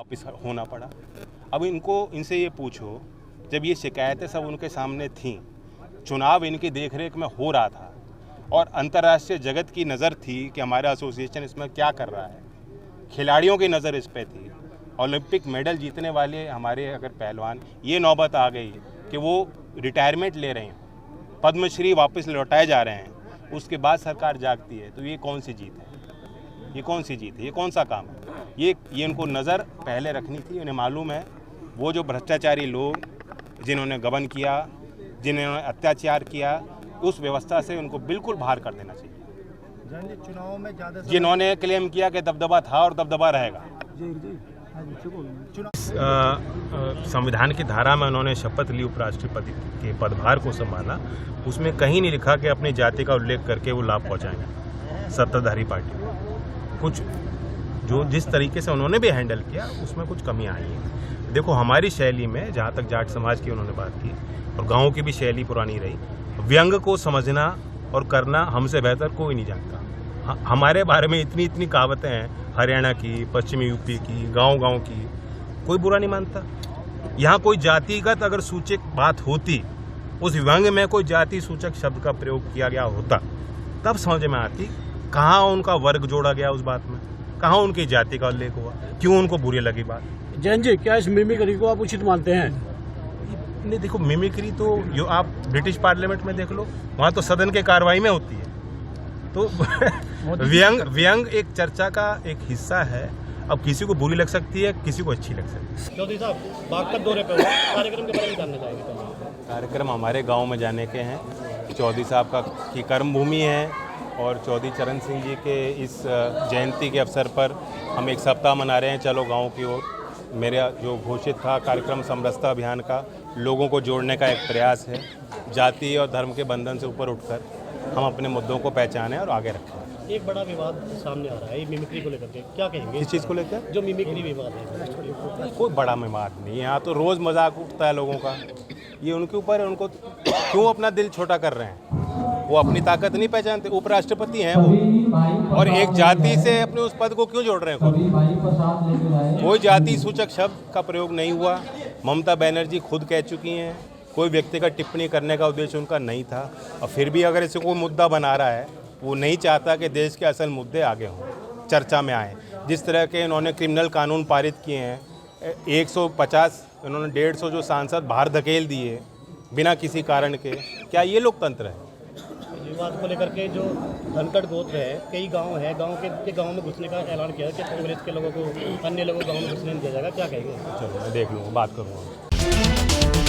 वापस होना पड़ा। अब इनसे ये पूछो, जब ये शिकायतें सब उनके सामने थीं, चुनाव इनकी देखरेख में हो रहा था और अंतर्राष्ट्रीय जगत की नज़र थी कि हमारा एसोसिएशन इसमें क्या कर रहा है, खिलाड़ियों की नज़र इस पे थी, ओलंपिक मेडल जीतने वाले हमारे अगर पहलवान, ये नौबत आ गई कि वो रिटायरमेंट ले रहे हैं, पद्मश्री वापस लौटाए जा रहे हैं, उसके बाद सरकार जागती है, तो ये कौन सी जीत है? ये कौन सी जीत है? ये कौन सा काम है? ये उनको नज़र पहले रखनी थी। उन्हें मालूम है वो जो भ्रष्टाचारी लोग जिन्होंने गबन किया, जिन्होंने अत्याचार किया, उस व्यवस्था से उनको बिल्कुल बाहर कर देना चाहिए। चुनाव में ज़्यादा जिन्होंने क्लेम किया कि दबदबा था और दबदबा रहेगा। संविधान की धारा में उन्होंने शपथ ली, उपराष्ट्रपति के पदभार को संभाला, उसमें कहीं नहीं लिखा कि अपनी जाति का उल्लेख करके वो लाभ पहुंचाएंगे सत्ताधारी पार्टी को। कुछ जो जिस तरीके से उन्होंने भी हैंडल किया उसमें कुछ कमियां आई हैं। देखो, हमारी शैली में जहाँ तक जाट समाज की उन्होंने बात की और गाँव की भी शैली पुरानी रही, व्यंग को समझना और करना हमसे बेहतर कोई नहीं जानता। हमारे बारे में इतनी कहावतें हैं, हरियाणा की, पश्चिमी यूपी की, गांव की, कोई बुरा नहीं मानता। यहाँ कोई जातिगत अगर सूचक बात होती, उस व्यंग में कोई जाति सूचक शब्द का प्रयोग किया गया होता, तब समझ में आती कहाँ उनका वर्ग जोड़ा गया उस बात में, कहाँ उनकी जाति का उल्लेख हुआ, क्यों उनको बुरी लगी बात। जैन जी, क्या इस मिमिक्री को आप उचित मानते हैं? नहीं, देखो, मिमिक्री तो जो आप ब्रिटिश पार्लियामेंट में देख लो, वहाँ तो सदन के कार्रवाई में होती है। तो व्यंग एक चर्चा का एक हिस्सा है। अब किसी को बुरी लग सकती है, किसी को अच्छी लग सकती है। चौधरी साहब, बागपत दौरे पे कार्यक्रम के बारे में जानना चाहेंगे? कार्यक्रम हमारे गांव में जाने के हैं। चौधरी साहब की कर्मभूमि है और चौधरी चरण सिंह जी के इस जयंती के अवसर पर हम एक सप्ताह मना रहे हैं, चलो गाँव की ओर। मेरा जो घोषित था कार्यक्रम समरसता अभियान का, लोगों को जोड़ने का एक प्रयास है। जाति और धर्म के बंधन से ऊपर उठकर हम अपने मुद्दों को पहचानें और आगे रखें। एक बड़ा विवाद सामने आ रहा है मिमिक्री को लेकर के, क्या कहेंगे? किस चीज़ को लेकर? जो मिमिक्री विवाद है। कोई बड़ा विवाद नहीं है, यहाँ तो रोज़ मजाक उठता है लोगों का। ये उनके ऊपर है, उनको क्यों अपना दिल छोटा कर रहे हैं? वो अपनी ताकत नहीं पहचानते। उपराष्ट्रपति हैं वो, और एक जाति से अपने उस पद को क्यों जोड़ रहे हैं? कोई जाति सूचक शब्द का प्रयोग नहीं हुआ। ममता बनर्जी खुद कह चुकी हैं, कोई व्यक्तिगत टिप्पणी करने का उद्देश्य उनका नहीं था। और फिर भी अगर इसे कोई मुद्दा बना रहा है, वो नहीं चाहता कि देश के असल मुद्दे आगे हों, चर्चा में आए। जिस तरह के इन्होंने क्रिमिनल कानून पारित किए हैं, 150 इन्होंने 150 जो सांसद बाहर धकेल दिए बिना किसी कारण के, क्या ये लोकतंत्र है? विवाद को लेकर के जो धनखड़ गोत्र है, कई गांव है, गांव में घुसने का ऐलान किया कि कांग्रेस के लोगों को, अन्य लोगों को गांव में घुसने नहीं दिया जाएगा, क्या कहेंगे? चलो मैं देख लूँगा, बात करूँगा।